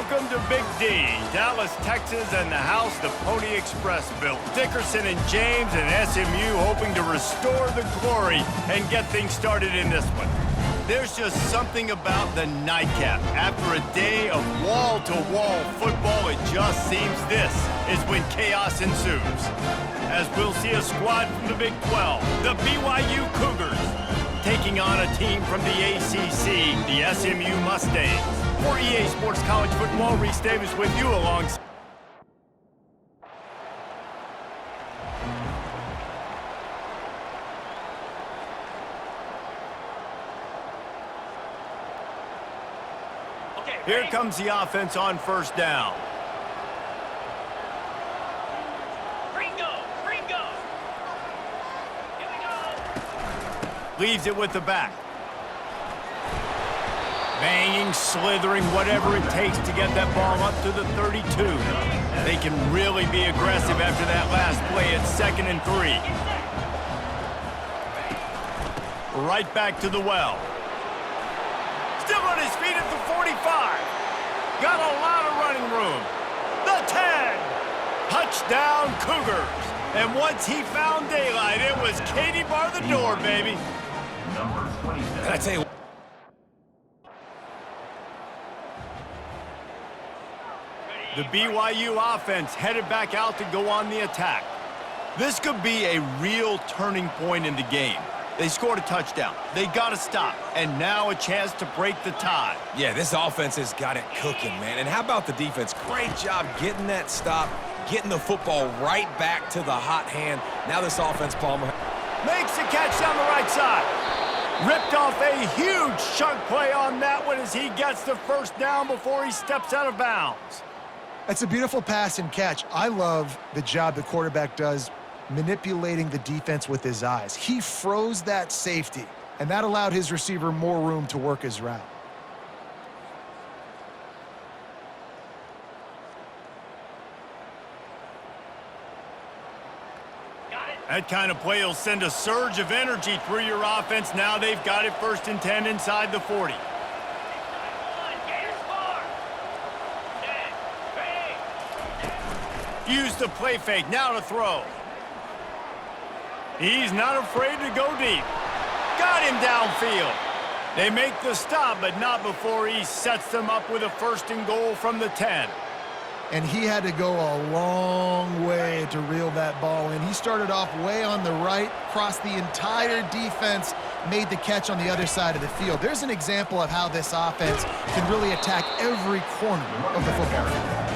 Welcome to Big D, Dallas, Texas, and the house the Pony Express built. Dickerson and James and SMU hoping to restore the glory and get things started in this one. There's just something about the nightcap. After a day of wall-to-wall football, it just seems this is when chaos ensues. As we'll see a squad from the Big 12, the BYU Cougars, taking on a team from the ACC, the SMU Mustangs. For EA Sports College Football, Reese Davis with you alongside. Here comes the offense on first down. Gringo! Here we go! Leaves it with the back. Banging, slithering, whatever it takes to get that ball up to the 32. They can really be aggressive after that last play at 2nd and 3. Right back to the well. Still on his feet at the 45. Got a lot of running room. The 10. Touchdown, Cougars. And once he found daylight, it was Katie bar the door, baby. And I tell you, the BYU offense headed back out to go on the attack. This could be a real turning point in the game. They scored a touchdown. They got to stop. And now a chance to break the tie. yeah, this offense has got it cooking, man. And how about the defense? Great job getting that stop, getting the football right back to the hot hand. Now this offense, Palmer. Makes the catch down the right side. Ripped off a huge chunk play on that one as he gets the first down before he steps out of bounds. That's a beautiful pass and catch. I love the job the quarterback does manipulating the defense with his eyes. He froze that safety, and that allowed his receiver more room to work his route. That kind of play will send a surge of energy through your offense. Now they've got it 1st and 10 inside the 40. Use the play fake, now to throw. He's not afraid to go deep. Got him downfield. They make the stop, but not before he sets them up with a 1st and goal from the 10. And he had to go a long way to reel that ball in. He started off way on the right, crossed the entire defense, made the catch on the other side of the field. There's an example of how this offense can really attack every corner of the football field.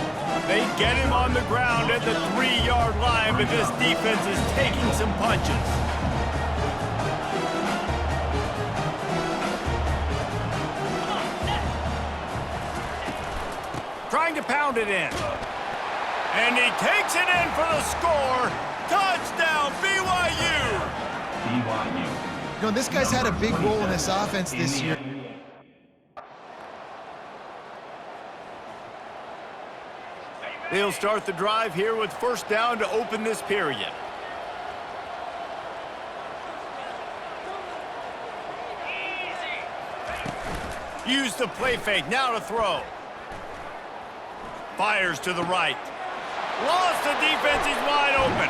They get him on the ground at the 3-yard line, but this defense is taking some punches. Trying to pound it in. And he takes it in for the score. Touchdown, BYU! You know, this guy's had a big role in this offense this year. They'll start the drive here with 1st down to open this period. Use the play fake, now to throw. Fires to the right. Lost the defense, he's wide open.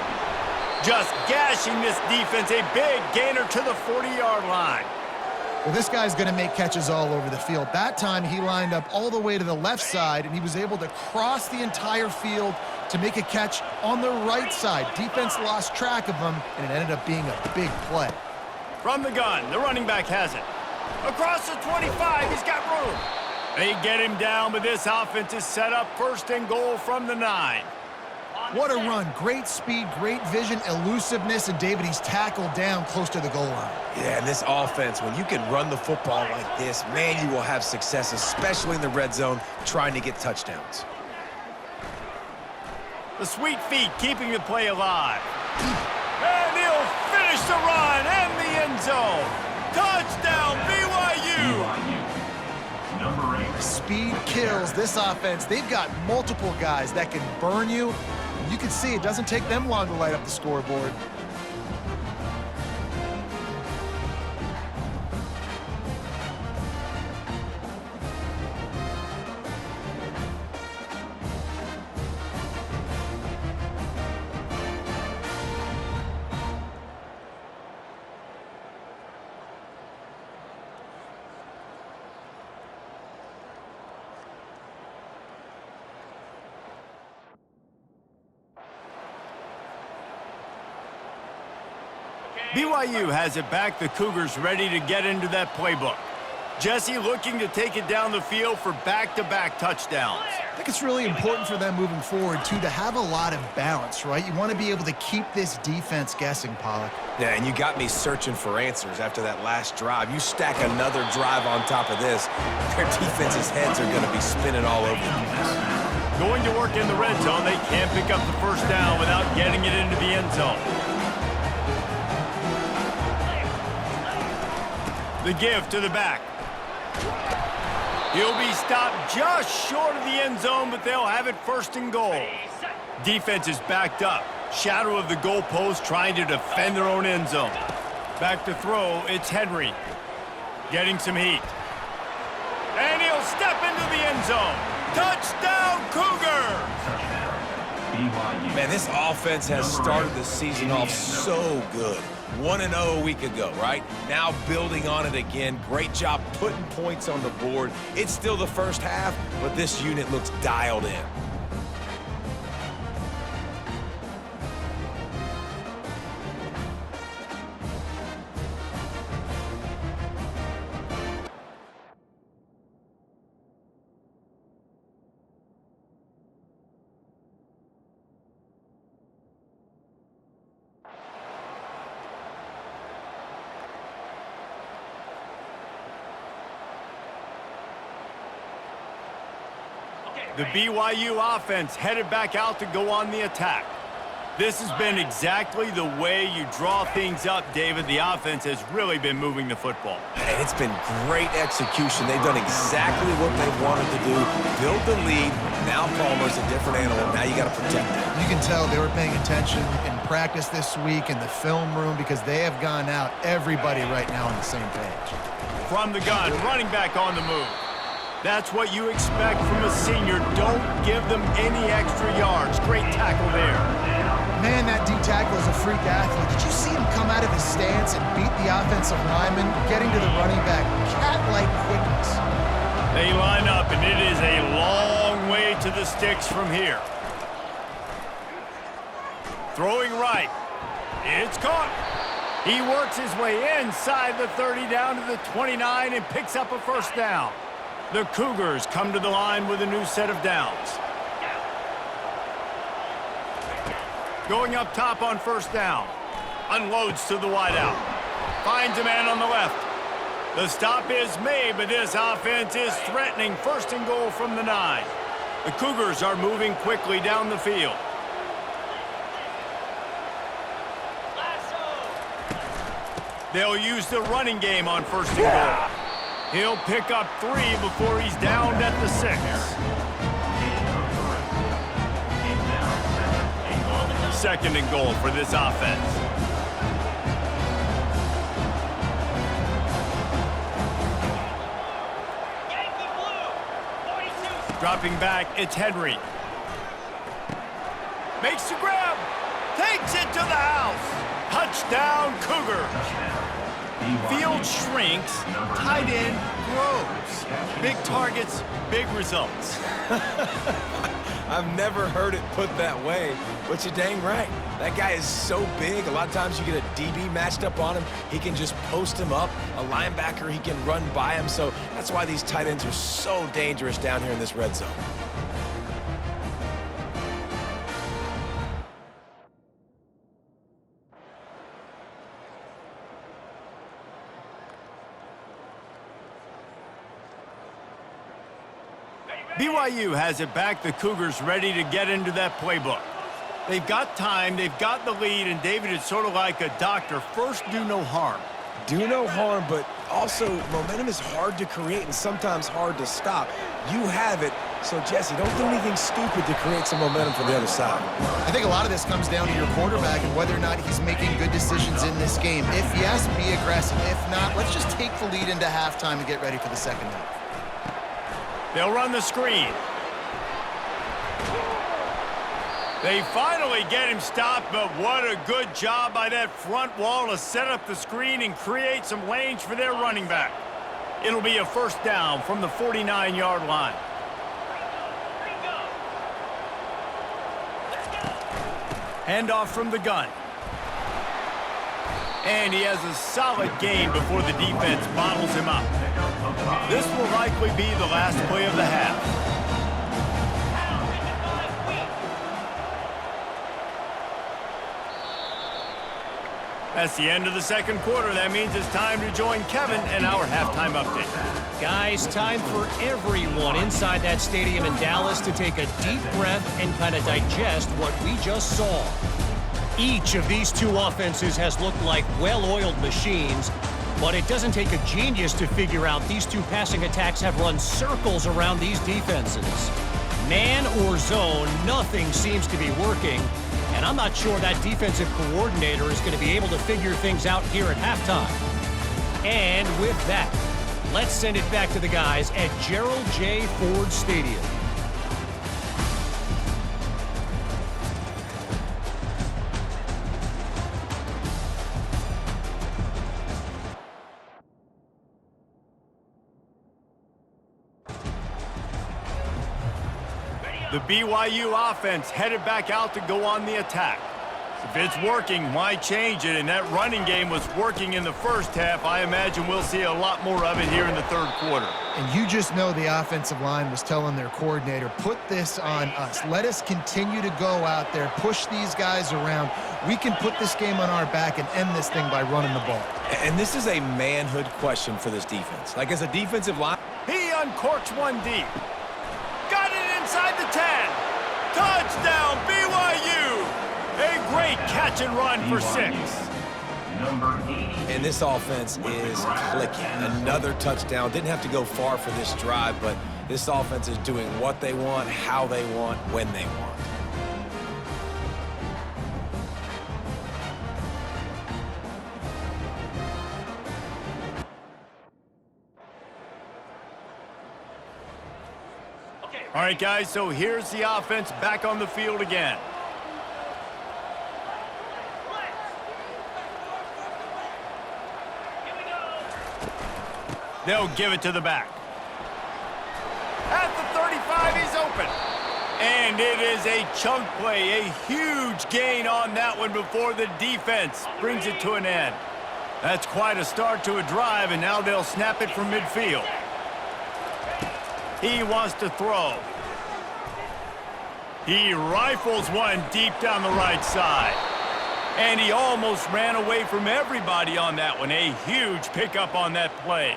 Just gashing this defense, a big gainer to the 40-yard line. Well, this guy's going to make catches all over the field. That time, he lined up all the way to the left side, and he was able to cross the entire field to make a catch on the right side. Defense lost track of him, and it ended up being a big play. From the gun, the running back has it. Across the 25, he's got room. They get him down, but this offense is set up 1st and goal from the 9. What a run. Great speed, great vision, elusiveness, and David, he's tackled down close to the goal line. Yeah, and this offense, when you can run the football like this, man, you will have success, especially in the red zone, trying to get touchdowns. The sweet feet keeping the play alive. And he'll finish the run and the end zone. Touchdown, BYU! Number 8. Speed kills this offense. They've got multiple guys that can burn you. You can see it doesn't take them long to light up the scoreboard. BYU has it back. The Cougars ready to get into that playbook. Jesse looking to take it down the field for back-to-back touchdowns. I think it's really important for them moving forward, too, to have a lot of balance, right? You want to be able to keep this defense guessing, Pollock. Yeah, and you got me searching for answers after that last drive. You stack another drive on top of this, their defense's heads are going to be spinning all over the place. Going to work in the red zone, they can't pick up the first down without getting it into the end zone. The give to the back. He'll be stopped just short of the end zone, but they'll have it first and goal. Defense is backed up. Shadow of the goalpost trying to defend their own end zone. Back to throw, it's Henry. Getting some heat. And he'll step into the end zone. Touchdown, Cougars! Man, this offense has started the season off so good. 1-0 a week ago, right? Now building on it again. Great job putting points on the board. It's still the first half, but this unit looks dialed in. The BYU offense headed back out to go on the attack. This has been exactly the way you draw things up, David. The offense has really been moving the football. And it's been great execution. They've done exactly what they wanted to do. Build the lead. Now Palmer's a different animal. Now you got to protect it. You can tell they were paying attention in practice this week in the film room because they have gone out, everybody right now on the same page. From the gun, running back on the move. That's what you expect from a senior. Don't give them any extra yards. Great tackle there. Man, that D tackle is a freak athlete. Did you see him come out of his stance and beat the offensive lineman, getting to the running back? Cat-like quickness. They line up, and it is a long way to the sticks from here. Throwing right. It's caught. He works his way inside the 30 down to the 29 and picks up a first down. The Cougars come to the line with a new set of downs. Going up top on first down. Unloads to the wideout. Finds a man on the left. The stop is made, but this offense is threatening first and goal from the 9. The Cougars are moving quickly down the field. They'll use the running game on first and goal. He'll pick up 3 before he's downed at the 6. Second and goal for this offense. Yankee blue, 42. Dropping back, it's Henry. Makes the grab. Takes it to the house. Touchdown, Cougars. Field shrinks, tight end grows. Big targets, big results. I've never heard it put that way, but you're dang right. That guy is so big. A lot of times you get a DB matched up on him. He can just post him up. A linebacker, he can run by him. So that's why these tight ends are so dangerous down here in this red zone. BYU has it back. The Cougars ready to get into that playbook. They've got time, they've got the lead, and David, it's sort of like a doctor. First, do no harm. Do no harm, but also momentum is hard to create and sometimes hard to stop. You have it, so Jesse, don't do anything stupid to create some momentum for the other side. I think a lot of this comes down to your quarterback and whether or not he's making good decisions in this game. If yes, be aggressive. If not, let's just take the lead into halftime and get ready for the second half. They'll run the screen. They finally get him stopped, but what a good job by that front wall to set up the screen and create some lanes for their running back. It'll be a first down from the 49-yard line. Handoff from the gun. And he has a solid gain before the defense bottles him up. This will likely be the last play of the half. That's the end of the second quarter. That means it's time to join Kevin and our halftime update. Guys, time for everyone inside that stadium in Dallas to take a deep breath and kind of digest what we just saw. Each of these two offenses has looked like well-oiled machines, but it doesn't take a genius to figure out these two passing attacks have run circles around these defenses. Man or zone, nothing seems to be working. And I'm not sure that defensive coordinator is going to be able to figure things out here at halftime. And with that, let's send it back to the guys at Gerald J. Ford Stadium. The BYU offense headed back out to go on the attack. If it's working, why change it? And that running game was working in the first half. I imagine we'll see a lot more of it here in the third quarter. And you just know the offensive line was telling their coordinator, put this on us. Let us continue to go out there, push these guys around. We can put this game on our back and end this thing by running the ball. And this is a manhood question for this defense. Like, as a defensive line, He uncorks one deep. Got it inside the 10. Touchdown, BYU. A great catch and run for 6. and this offense is clicking. Another touchdown. Didn't have to go far for this drive, but this offense is doing what they want, how they want, when they want. All right, guys, so here's the offense back on the field again. They'll give it to the back. At the 35, he's open. And it is a chunk play, a huge gain on that one before the defense brings it to an end. That's quite a start to a drive, and now they'll snap it from midfield. He wants to throw. He rifles one deep down the right side. And he almost ran away from everybody on that one. A huge pickup on that play.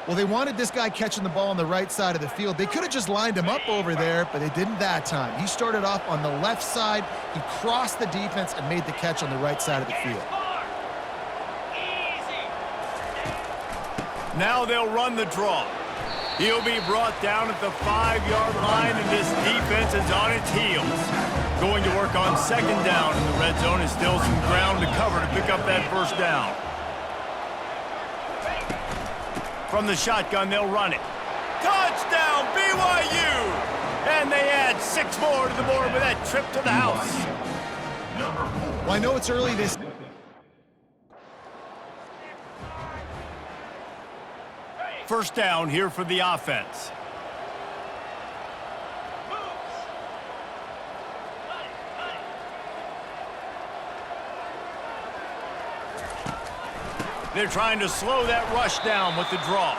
Well, they wanted this guy catching the ball on the right side of the field. They could have just lined him up over there, but they didn't that time. He started off on the left side. He crossed the defense and made the catch on the right side of the field. Now they'll run the draw. He'll be brought down at the 5-yard line, and this defense is on its heels. Going to work on second down in the red zone, and still some ground to cover to pick up that first down. From the shotgun, they'll run it. Touchdown, BYU! And they add 6 more to the board with that trip to the house. Well, I know it's early this. First down here for the offense. They're trying to slow that rush down with the draw.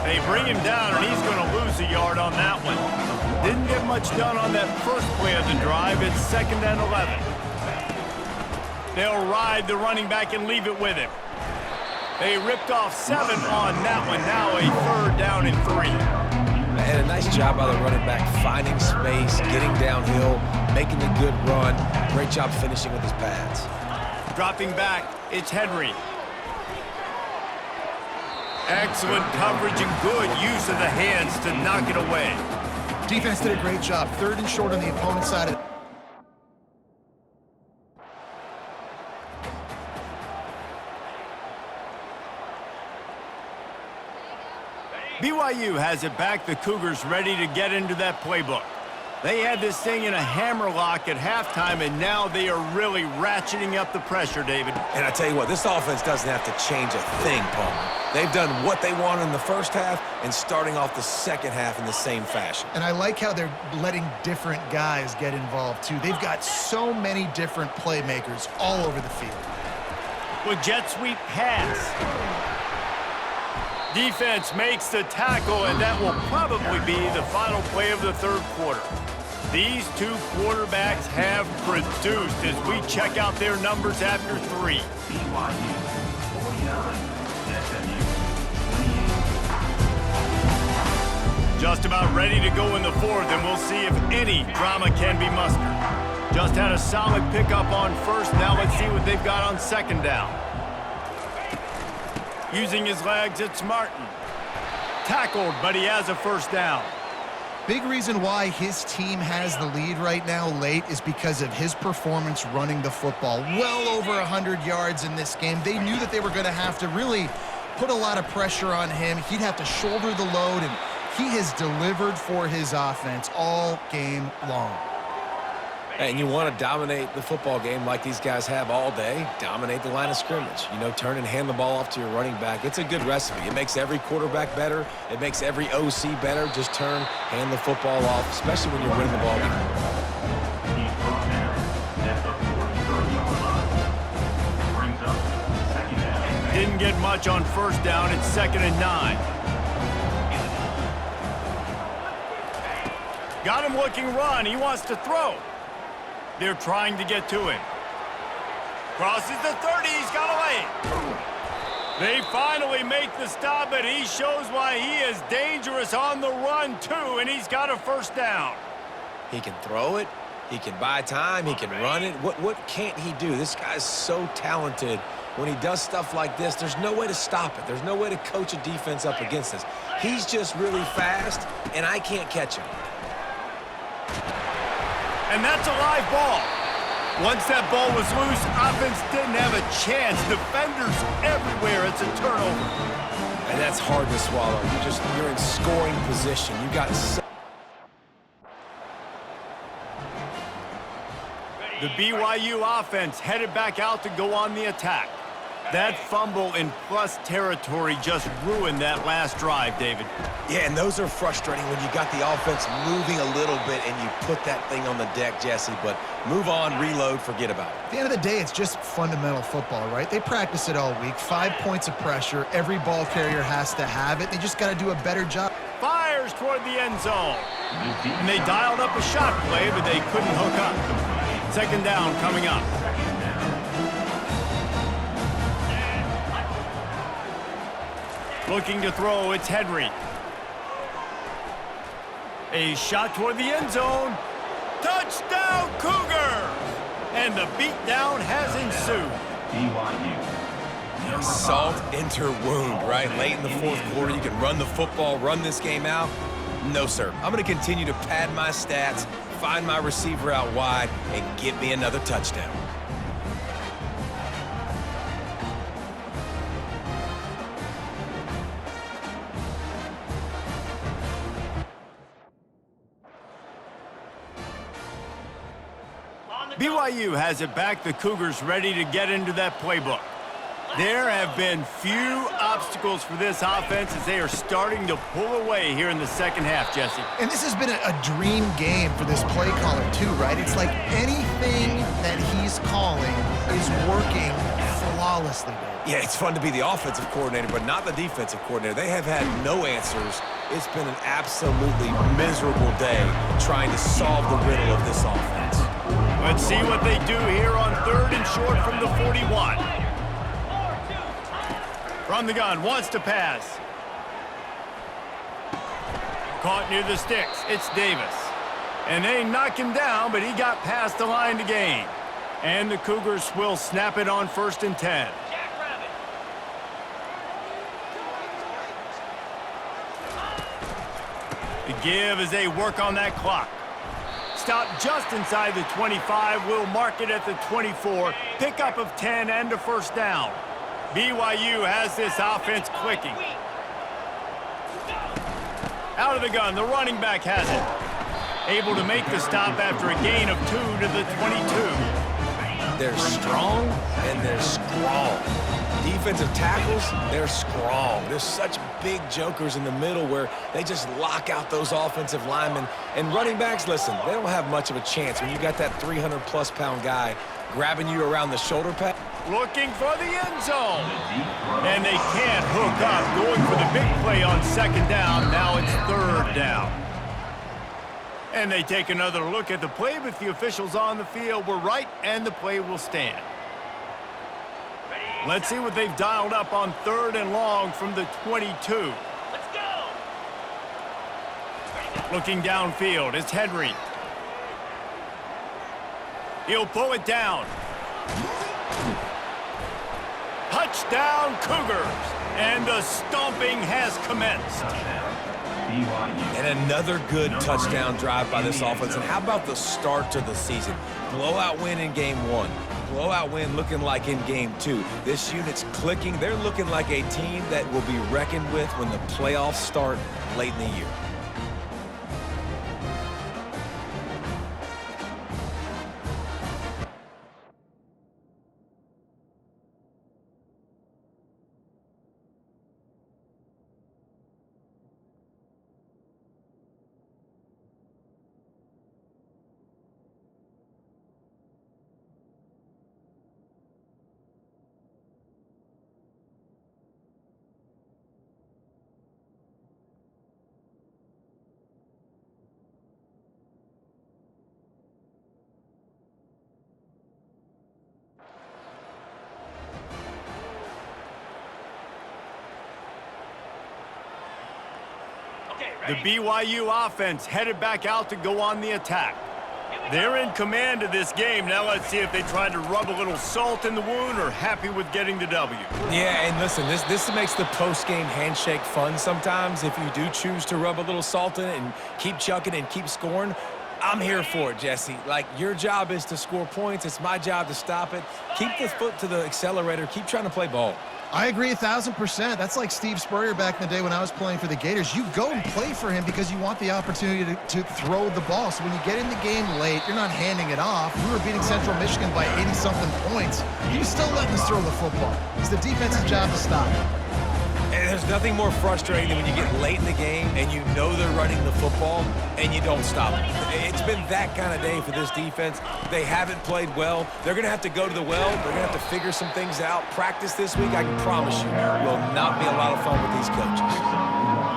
They bring him down, and he's going to lose a yard on that one. Didn't get much done on that first play of the drive. It's 2nd and 11. They'll ride the running back and leave it with him. They ripped off 7 on that one. Now a 3rd down and 3. And a nice job by the running back, finding space, getting downhill, making a good run. Great job finishing with his pads. Dropping back, it's Henry. Excellent coverage and good use of the hands to knock it away. Defense did a great job. 3rd and short on the opponent's side of BYU has it back. The Cougars ready to get into that playbook. They had this thing in a hammerlock at halftime, and now they are really ratcheting up the pressure, David. And I tell you what, this offense doesn't have to change a thing, Palmer. They've done what they wanted in the first half and starting off the second half in the same fashion. And I like how they're letting different guys get involved, too. They've got so many different playmakers all over the field. with jet sweep pass. Defense makes the tackle, and that will probably be the final play of the third quarter. These two quarterbacks have produced as we check out their numbers after 3. BYU 49, SMU 28. Just about ready to go in the fourth, and we'll see if any drama can be mustered. Just had a solid pickup on first. Now let's see what they've got on second down. Using his legs, it's Martin. Tackled, but he has a first down. Big reason why his team has the lead right now late is because of his performance running the football. Well over 100 yards in this game. They knew that they were going to have to really put a lot of pressure on him. He'd have to shoulder the load, and he has delivered for his offense all game long. And you want to dominate the football game like these guys have all day. Dominate the line of scrimmage. You know, turn and hand the ball off to your running back. It's a good recipe. It makes every quarterback better. It makes every OC better. Just turn, hand the football off, especially when you're winning the ball game. He's brought down at the 40-yard line. Brings up second down. Didn't get much on first down. It's 2nd and 9. Got him looking run. He wants to throw. They're trying to get to him. Crosses the 30. He's got away. They finally make the stop, but he shows why he is dangerous on the run, too, and he's got a first down. He can throw it. He can buy time. He can run it. What can't he do? This guy's so talented. When he does stuff like this, there's no way to stop it. There's no way to coach a defense up against this. He's just really fast, and I can't catch him. And that's a live ball. Once that ball was loose, offense didn't have a chance. Defenders everywhere. It's a turnover. And that's hard to swallow. You're in scoring position. You got the BYU offense headed back out to go on the attack. That fumble in plus territory just ruined that last drive, David. Yeah, and those are frustrating when you got the offense moving a little bit and you put that thing on the deck, Jesse, but move on, reload, forget about it. At the end of the day, it's just fundamental football, right? They practice it all week. 5 points of pressure. Every ball carrier has to have it. They just got to do a better job. Fires toward the end zone. And they dialed up a shot play, but they couldn't hook up. Second down coming up. Looking to throw, it's Henry. A shot toward the end zone. Touchdown, Cougars! And the beatdown has ensued. BYU. Salt enter wound, right? Late in the fourth quarter, you can run the football, run this game out. No, sir. I'm going to continue to pad my stats, find my receiver out wide, and get me another touchdown. BYU has it back. The Cougars ready to get into that playbook. There have been few obstacles for this offense as they are starting to pull away here in the second half, Jesse. And this has been a dream game for this play caller, too, right? It's like anything that he's calling is working flawlessly, Dave. Yeah, it's fun to be the offensive coordinator, but not the defensive coordinator. They have had no answers. It's been an absolutely miserable day trying to solve the riddle of this offense. Let's see what they do here on 3rd and short from the 41. From the gun, wants to pass. Caught near the sticks. It's Davis. And they knock him down, but he got past the line to gain. And the Cougars will snap it on 1st and 10. The give as they work on that clock. Stop just inside the 25. We'll mark it at the 24. Pickup of 10 and a first down. BYU has this offense clicking. Out of the gun, the running back has it. Able to make the stop after a gain of 2 to the 22. They're strong and they're strong. Defensive tackles, they're strong. There's such big jokers in the middle where they just lock out those offensive linemen. And running backs, listen, they don't have much of a chance when you got that 300-plus pound guy grabbing you around the shoulder pad. looking for the end zone. And they can't hook up, going for the big play on second down. Now it's third down. And they take another look at the play, but the officials on the field were right, and the play will stand. Let's see what they've dialed up on third and long from the 22. Let's go. Looking downfield, it's Henry. He'll pull it down. Touchdown, Cougars! And the stomping has commenced. BYU. And another good touchdown drive by this offense. And how about the start to the season? Blowout win in game 1. Blowout win looking like in game 2. This unit's clicking. They're looking like a team that will be reckoned with when the playoffs start late in the year. The BYU offense headed back out to go on the attack. They're in command of this game. Now let's see if they try to rub a little salt in the wound or happy with getting the W. Yeah, and listen, this makes the post-game handshake fun sometimes. If you do choose to rub a little salt in it and keep chucking and keep scoring, I'm here for it, Jesse. Like, your job is to score points. It's my job to stop it. Keep the foot to the accelerator. Keep trying to play ball. I agree 1,000%. That's like Steve Spurrier back in the day when I was playing for the Gators. You go and play for him because you want the opportunity to throw the ball. So when you get in the game late, you're not handing it off. We were beating Central Michigan by 80-something points. You're still letting us throw the football. It's the defense's job to stop it. And there's nothing more frustrating than when you get late in the game and you know they're running the football and you don't stop it. It's been that kind of day for this defense. They haven't played well. They're going to have to go to the well. They're going to have to figure some things out. Practice this week, I can promise you, will not be a lot of fun with these coaches.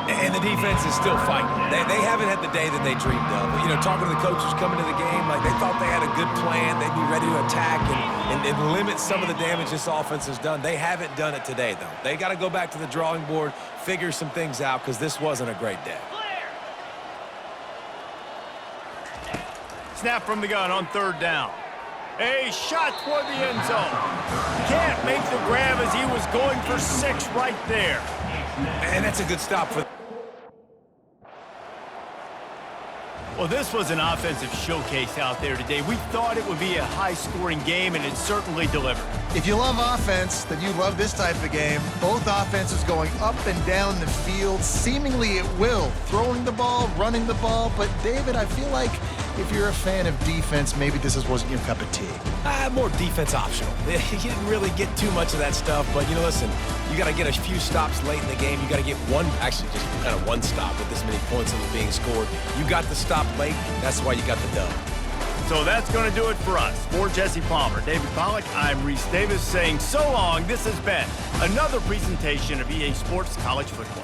And the defense is still fighting. They haven't had the day that they dreamed of. You know, talking to the coaches coming to the game, like they thought they had a good plan. They'd be ready to attack and limit some of the damage this offense has done. They haven't done it today, though. They got to go back to the drawing board, figure some things out, because this wasn't a great day. Snap from the gun on third down. A shot toward the end zone. Can't make the grab as he was going for 6 right there. And that's a good stop for... Well, this was an offensive showcase out there today. We thought it would be a high-scoring game, and it certainly delivered. If you love offense, then you love this type of game. Both offenses going up and down the field, seemingly at will. Throwing the ball, running the ball. But, David, I feel like if you're a fan of defense, maybe this wasn't your cup of tea. More defense optional. You didn't really get too much of that stuff, but, you know, listen, you got to get a few stops late in the game. You got to get actually just kind of one stop with this many points that was being scored. You got the stop late. That's why you got the dub. So that's going to do it for us. For Jesse Palmer, David Pollack, I'm Reese Davis saying so long. This has been another presentation of EA Sports College Football.